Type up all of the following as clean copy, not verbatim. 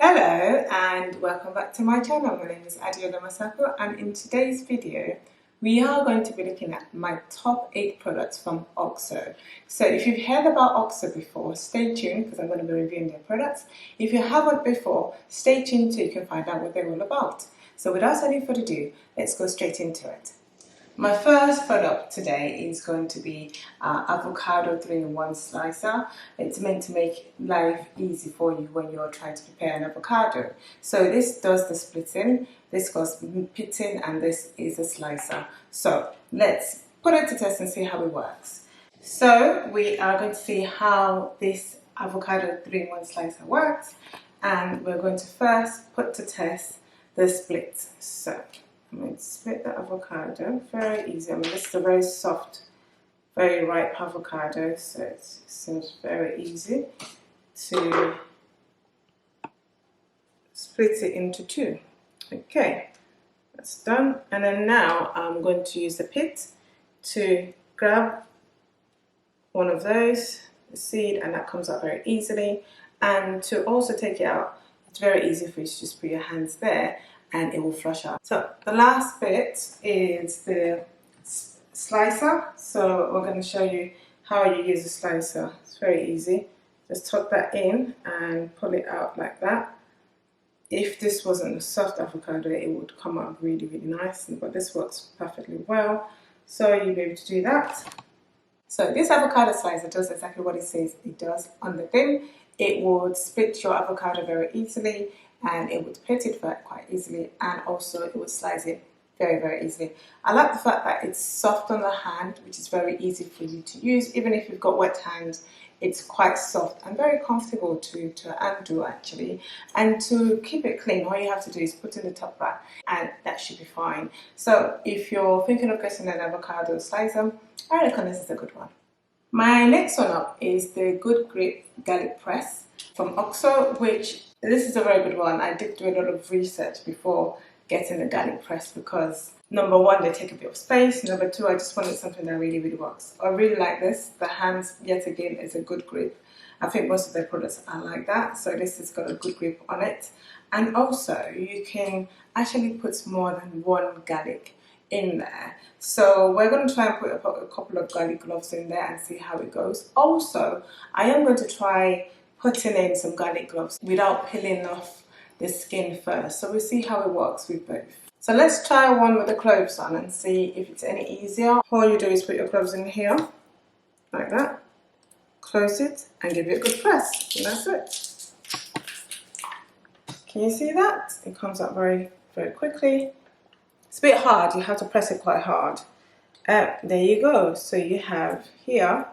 Hello and welcome back to my channel. My name is Adeola Mosaku, and in today's video we are going to be looking at my top 8 products from OXO. So if you've heard about OXO before, stay tuned because I'm going to be reviewing their products. If you haven't before, stay tuned so you can find out what they're all about. So without any further ado, let's go straight into it. My first product today is going to be avocado 3-in-1 slicer. It's meant to make life easy for you when you're trying to prepare an avocado. So this does the splitting, this goes pitting, and this is a slicer. So let's put it to test and see how it works. So we are going to see how this avocado 3-in-1 slicer works, and we're going to first put to test the split. So I'm going to split the avocado, very easy. I mean, this is a very soft, very ripe avocado, so it seems very easy to split it into 2. Okay, that's done. And then now I'm going to use the pit to grab one of those, the seed, and that comes out very easily. And to also take it out, it's very easy for you to just put your hands there and it will flush out. So the last bit is the slicer. So we're going to show you how you use a slicer. It's very easy. Just tuck that in and pull it out like that. If this wasn't a soft avocado, it would come out really, really nice, but this works perfectly well. So you'll be able to do that. So this avocado slicer does exactly what it says it does on the tin. It would split your avocado very easily, and it would pit it quite easily, and also it would slice it very, very easily. I like the fact that it's soft on the hand, which is very easy for you to use. Even if you've got wet hands, it's quite soft and very comfortable to undo actually. And to keep it clean, all you have to do is put in the top rack and that should be fine. So if you're thinking of getting an avocado slicer, I reckon this is a good one. My next one up is the Good Grip Garlic Press from OXO, which this is a very good one. I did do a lot of research before getting the garlic press because number one, they take a bit of space. Number two, I just wanted something that really, really works. I really like this. The hands, yet again, is a good grip. I think most of their products are like that. So this has got a good grip on it. And also, you can actually put more than one garlic in there. So we're going to try and put a couple of garlic cloves in there and see how it goes. Also, I am going to try putting in some garlic cloves without peeling off the skin first. So we'll see how it works with both. So let's try one with the cloves on and see if it's any easier. All you do is put your cloves in here, like that. Close it and give it a good press. And that's it. Can you see that? It comes out very, very quickly. It's a bit hard. You have to press it quite hard. There you go. So you have here.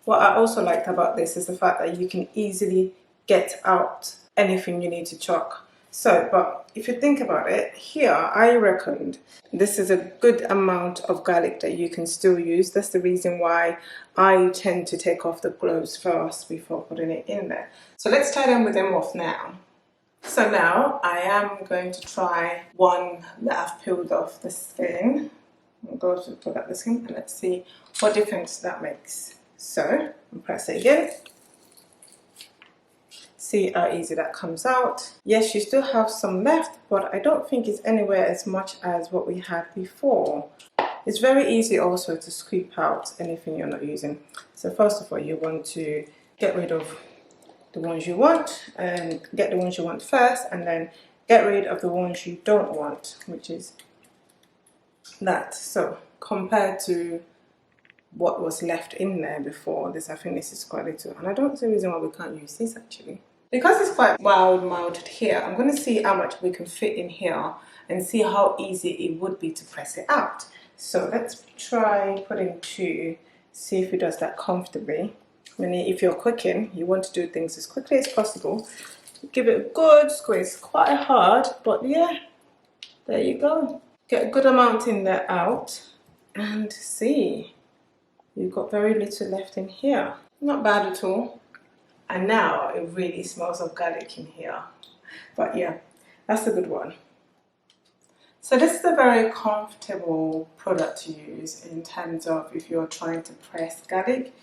What I also liked about this is the fact that you can easily get out anything you need to chop. So, but if you think about it, here I reckoned this is a good amount of garlic that you can still use. That's the reason why I tend to take off the cloves first before putting it in there. So let's try them with them off now. So now I am going to try one that I've peeled off the skin. I'll go to pull out the skin and let's see what difference that makes. So I'll press it again. See how easy that comes out. Yes, you still have some left, but I don't think it's anywhere as much as what we had before. It's very easy also to scoop out anything you're not using. So first of all, you want to get rid of the ones you want and get the ones you want first, and then get rid of the ones you don't want, which is that. So compared to what was left in there before, this, I think this is quite little, and I don't see a reason why we can't use this actually. Because it's quite well mounted here, I'm going to see how much we can fit in here and see how easy it would be to press it out. So let's try putting 2, see if it does that comfortably. I mean, if you're cooking, you want to do things as quickly as possible. Give it a good squeeze, quite hard, but yeah, there you go. Get a good amount in there out and see. You've got very little left in here. Not bad at all. And now it really smells of garlic in here. But yeah, that's a good one. So this is a very comfortable product to use in terms of if you're trying to press garlic.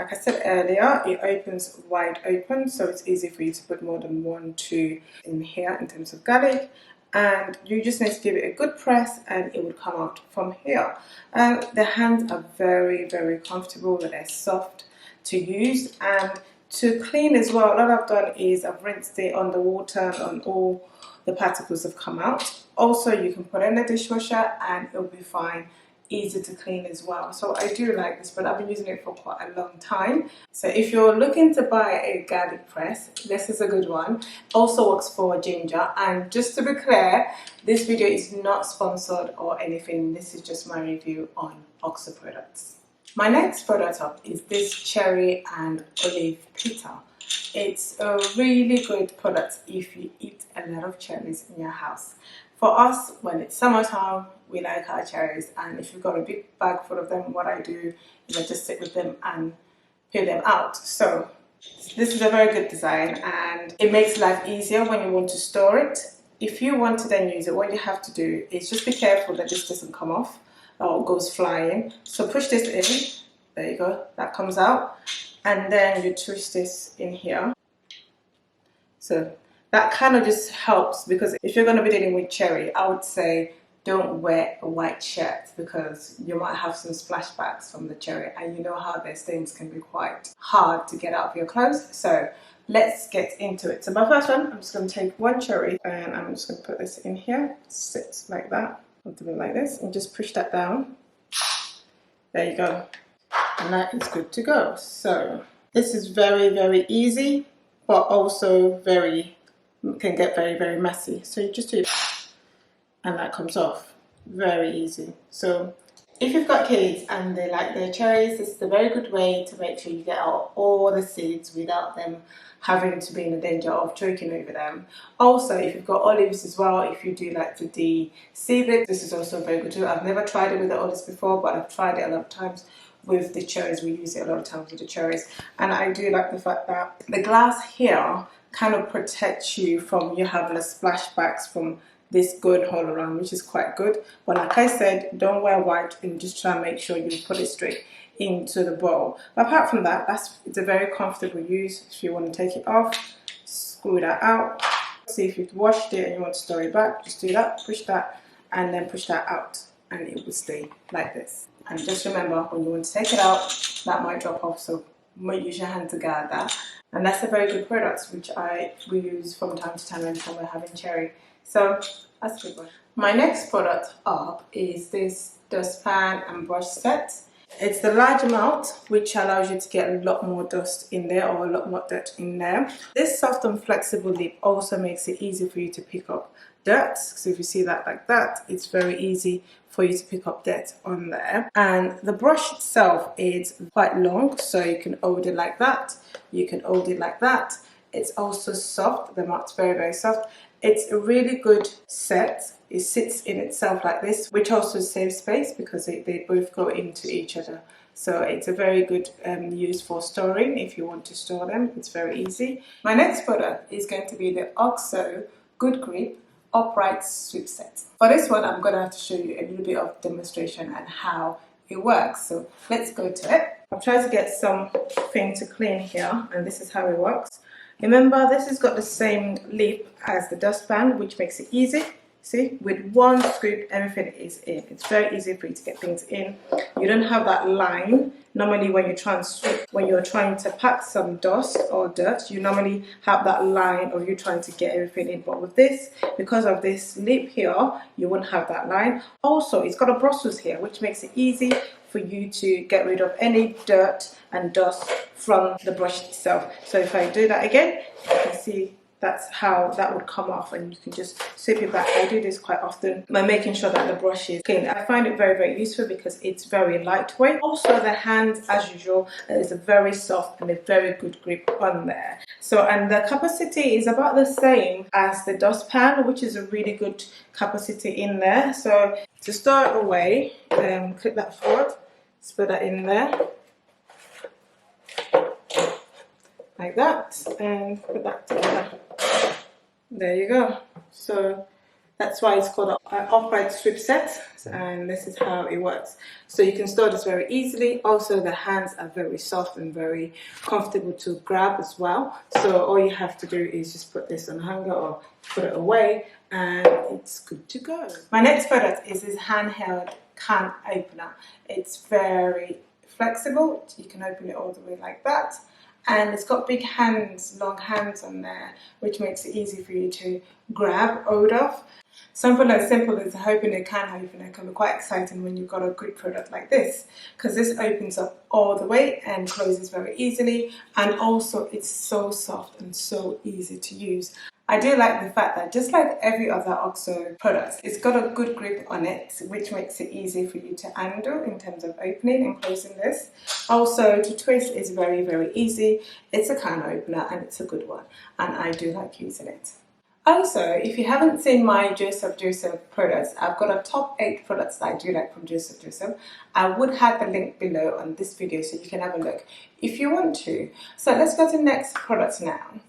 Like I said earlier, it opens wide open, so it's easy for you to put more than 1, 2 in here in terms of garlic. And you just need to give it a good press and it will come out from here. And the hands are very, very comfortable, they're soft to use and to clean as well. What I've done is I've rinsed it on the water and all the particles have come out. Also, you can put it in the dishwasher and it'll be fine. Easy to clean as well. So I do like this, but I've been using it for quite a long time. So if you're looking to buy a garlic press, this is a good one. Also works for ginger. And just to be clear, this video is not sponsored or anything. This is just my review on OXO products. My next product up is this cherry and olive pita. It's a really good product if you eat a lot of cherries in your house. For us, when it's summertime, we like our cherries, and if you've got a big bag full of them, what I do is I just sit with them and peel them out. So this is a very good design and it makes life easier when you want to store it. If you want to then use it, what you have to do is just be careful that this doesn't come off or goes flying. So push this in, there you go, that comes out, and then you twist this in here. So that kind of just helps, because if you're going to be dealing with cherry, I would say don't wear a white shirt because you might have some splashbacks from the cherry, and you know how their stains can be quite hard to get out of your clothes. So let's get into it. So my first one, I'm just going to take one cherry and I'm just going to put this in here. It sits like that, something like this, and just push that down. There you go. And that is good to go. So this is very, very easy, but also can get very, very messy. So you just do it and that comes off. Very easy. So if you've got kids and they like their cherries, this is a very good way to make sure you get out all the seeds without them having to be in the danger of choking over them. Also, if you've got olives as well, if you do like to de-sieve it, this is also very good too. I've never tried it with the olives before, but I've tried it a lot of times with the cherries. We use it a lot of times with the cherries, and I do like the fact that the glass here kind of protects you from you having the splashbacks from this going all around, which is quite good. But like I said, don't wear white and just try and make sure you put it straight into the bowl. But apart from that, it's a very comfortable use. If you want to take it off, screw that out. See if you've washed it and you want to store it back, just do that, push that, and then push that out, and it will stay like this. And just remember, when you want to take it out, that might drop off, so you might use your hand to guard that. And that's a very good product, which we use from time to time anytime we're having cherry. So that's a good one. My next product up is this dustpan and brush set. It's the large amount, which allows you to get a lot more dust in there or a lot more dirt in there. This soft and flexible lip also makes it easy for you to pick up dirt. So if you see that like that, it's very easy for you to pick up dirt on there. And the brush itself is quite long, so you can hold it like that, you can hold it like that. It's also soft, the mark's very, very soft. It's a really good set. It sits in itself like this, which also saves space because they both go into each other. So it's a very good use for storing if you want to store them. It's very easy. My next product is going to be the OXO Good Grip Upright Sweep Set. For this one, I'm going to have to show you a little bit of demonstration and how it works. So let's go to it. I've tried to get something to clean here, and this is how it works. Remember, this has got the same lip as the dustpan, which makes it easy. See, with one scoop, everything is in. It's very easy for you to get things in. You don't have that line. Normally, when you try and sweep, when you're trying to pack some dust or dirt, you normally have that line of you trying to get everything in. But with this, because of this lip here, you won't have that line. Also, it's got a Brussels here, which makes it easy for you to get rid of any dirt and dust from the brush itself. So if I do that again, you can see that's how that would come off, and you can just sweep it back. I do this quite often by making sure that the brush is clean. I find it very, very useful because it's very lightweight. Also, the hands, as usual, is a very soft and a very good grip on there. So, and the capacity is about the same as the dustpan, which is a really good capacity in there. So to start away, click that forward, just put that in there. Like that, and put that together. There you go. So That's why it's called an upright strip set, and this is how it works. So you can store this very easily. Also, the hands are very soft and very comfortable to grab as well. So all you have to do is just put this on a hanger or put it away, and it's good to go. My next product is this handheld can opener. It's very flexible. You can open it all the way like that. And it's got big hands, long hands on there, which makes it easy for you to grab hold of. Something as simple as opening a can opener can be quite exciting when you've got a good product like this, because this opens up all the way and closes very easily, and also it's so soft and so easy to use. I do like the fact that just like every other OXO product, it's got a good grip on it, which makes it easy for you to handle in terms of opening and closing this. Also, to twist is very, very easy. It's a can opener and it's a good one, and I do like using it. Also, if you haven't seen my Joseph products, I've got a top 8 products that I do like from Joseph. I would have the link below on this video so you can have a look if you want to. So let's go to the next product now.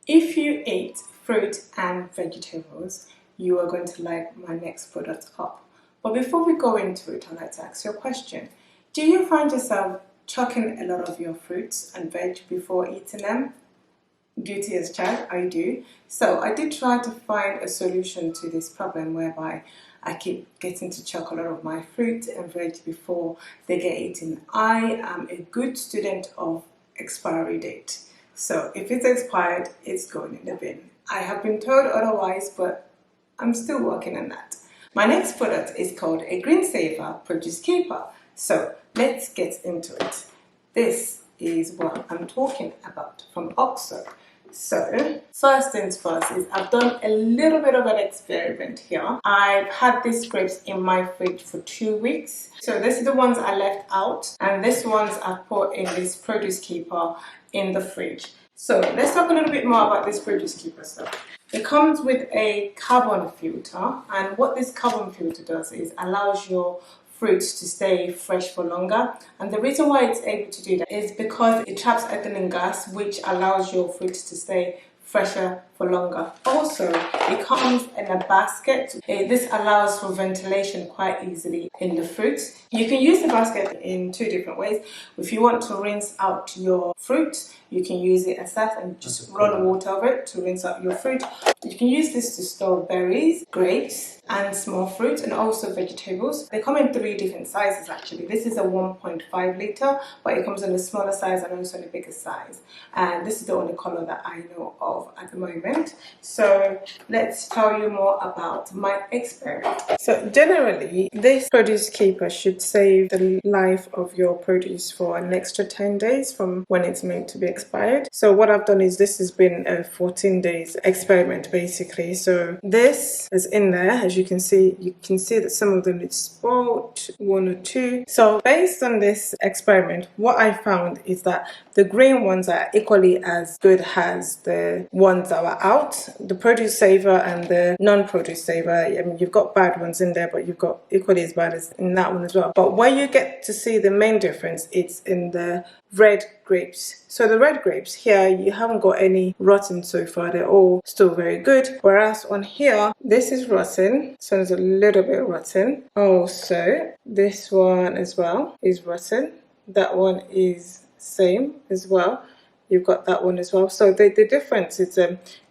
If you eat fruit and vegetables, you are going to like my next product up. But before we go into it, I'd like to ask you a question. Do you find yourself chucking a lot of your fruits and veg before eating them? Guilty as charged, I do. So I did try to find a solution to this problem whereby I keep getting to chuck a lot of my fruit and veg before they get eaten. I am a good student of expiry date. So if it's expired, it's going in the bin. I have been told otherwise, but I'm still working on that. My next product is called a GREENSAVER Produce Keeper. So let's get into it. This is what I'm talking about from OXO. So first things first is I've done a little bit of an experiment here. I've had these grapes in my fridge for 2 weeks. So this is the ones I left out, and this ones I put in this Produce Keeper in the fridge. So let's talk a little bit more about this Produce Keeper stuff. It comes with a carbon filter, and what this carbon filter does is allows your fruits to stay fresh for longer, and the reason why it's able to do that is because it traps ethylene gas, which allows your fruits to stay fresher for longer. Also, it comes in a basket. This allows for ventilation quite easily in the fruits. You can use the basket in 2 different ways. If you want to rinse out your fruit, you can use it as that and just run water over it to rinse out your fruit. You can use this to store berries, grapes, and small fruit, and also vegetables. They come in 3 different sizes actually. This is a 1.5 litre, but it comes in a smaller size and also in a bigger size. And this is the only colour that I know of at the moment. So let's tell you more about my experiment. So generally, this Produce Keeper should save the life of your produce for an extra 10 days from when it's meant to be expired. So what I've done is this has been a 14 days experiment basically. So this is in there, as you can see that some of them it's spoiled, 1 or 2. So based on this experiment, what I found is that the green ones are equally as good as the ones that were out, the Produce Saver and the non-Produce Saver. I mean, you've got bad ones in there, but you've got equally as bad as in that one as well. But where you get to see the main difference, it's in the red grapes. So the red grapes here, you haven't got any rotten so far. They're all still very good. Whereas on here, this is rotten. So it's a little bit rotten. Also, this one as well is rotten. That one is same as well. You've got that one as well. So the difference is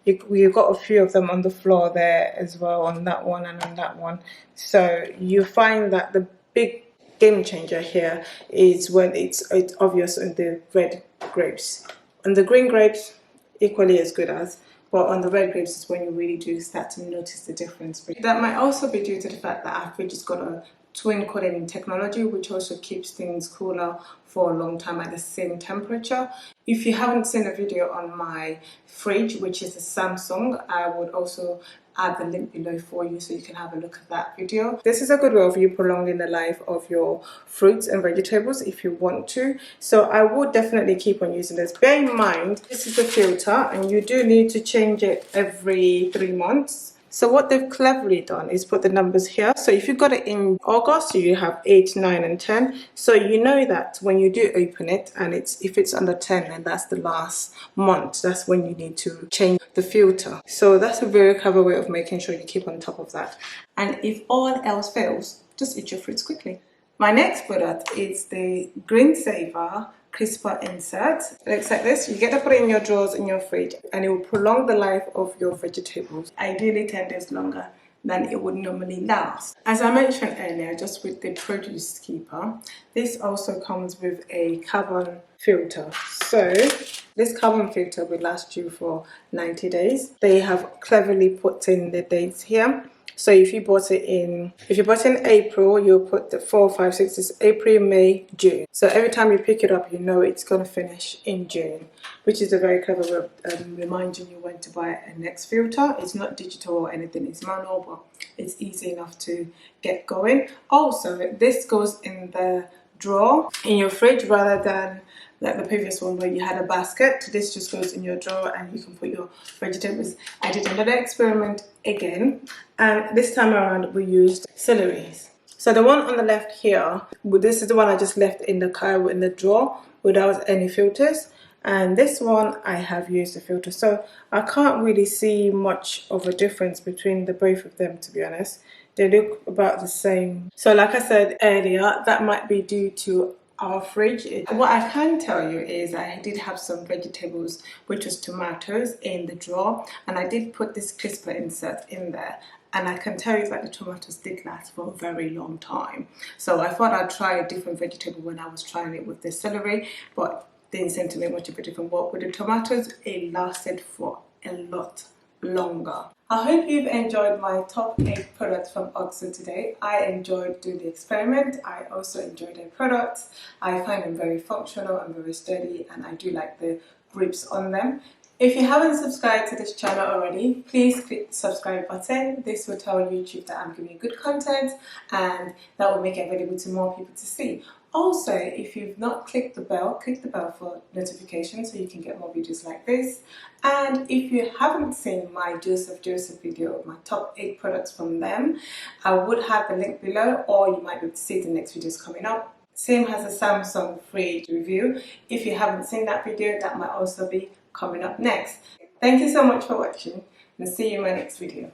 you've got a few of them on the floor there as well, on that one and on that one. So you find that the big game changer here is when it's obvious in the red grapes. On the green grapes, equally as good as, but on the red grapes is when you really do start to notice the difference. But that might also be due to the fact that our fridge has got a twin cooling technology, which also keeps things cooler for a long time at the same temperature. If you haven't seen a video on my fridge, which is a Samsung, I would also add the link below for you so you can have a look at that video. This is a good way of you prolonging the life of your fruits and vegetables if you want to. So I would definitely keep on using this. Bear in mind, this is the filter and you do need to change it every 3 months. So what they've cleverly done is put the numbers here. So if you got it in August, you have 8, 9 and 10. So you know that when you do open it and if it's under 10, then that's the last month. That's when you need to change the filter. So that's a very clever way of making sure you keep on top of that. And if all else fails, just eat your fruits quickly. My next product is the GREENSAVER crisper insert. It looks like this. You get to put it in your drawers in your fridge and it will prolong the life of your vegetables, ideally 10 days longer than it would normally last. As I mentioned earlier, just with the produce keeper, this also comes with a carbon filter. So this carbon filter will last you for 90 days. They have cleverly put in the dates here. So if you bought it in April, you'll put the 4, 5, 6, it's April, May, June. So every time you pick it up, you know it's going to finish in June, which is a very clever way of reminding you when to buy a next filter. It's not digital or anything, it's manual, but it's easy enough to get going. Also, this goes in the drawer in your fridge rather than like the previous one where you had a basket. This just goes in your drawer and you can put your vegetables. I did another experiment again, and this time around we used celeries. So the one on the left here, this is the one I just left in the drawer without any filters, and this one I have used a filter. So I can't really see much of a difference between the both of them, to be honest. They look about the same. So like I said earlier, that might be due to our fridge. What I can tell you is I did have some vegetables, which was tomatoes, in the drawer, and I did put this crisper insert in there, and I can tell you that the tomatoes did last for a very long time. So I thought I'd try a different vegetable when I was trying it with the celery, but didn't seem to make much of a difference. But with the tomatoes, it lasted for a lot longer. I hope you've enjoyed my top 8 products from OXO today. I enjoyed doing the experiment. I also enjoyed their products. I find them very functional and very sturdy, and I do like the grips on them. If you haven't subscribed to this channel already, please click the subscribe button. This will tell YouTube that I'm giving you good content, and that will make it available to more people to see. Also, if you've not clicked the bell, click the bell for notifications so you can get more videos like this. And if you haven't seen my Joseph video of my top 8 products from them, I would have the link below, or you might be able to see the next videos coming up. Same as the Samsung fridge review. If you haven't seen that video, that might also be coming up next. Thank you so much for watching, and see you in my next video.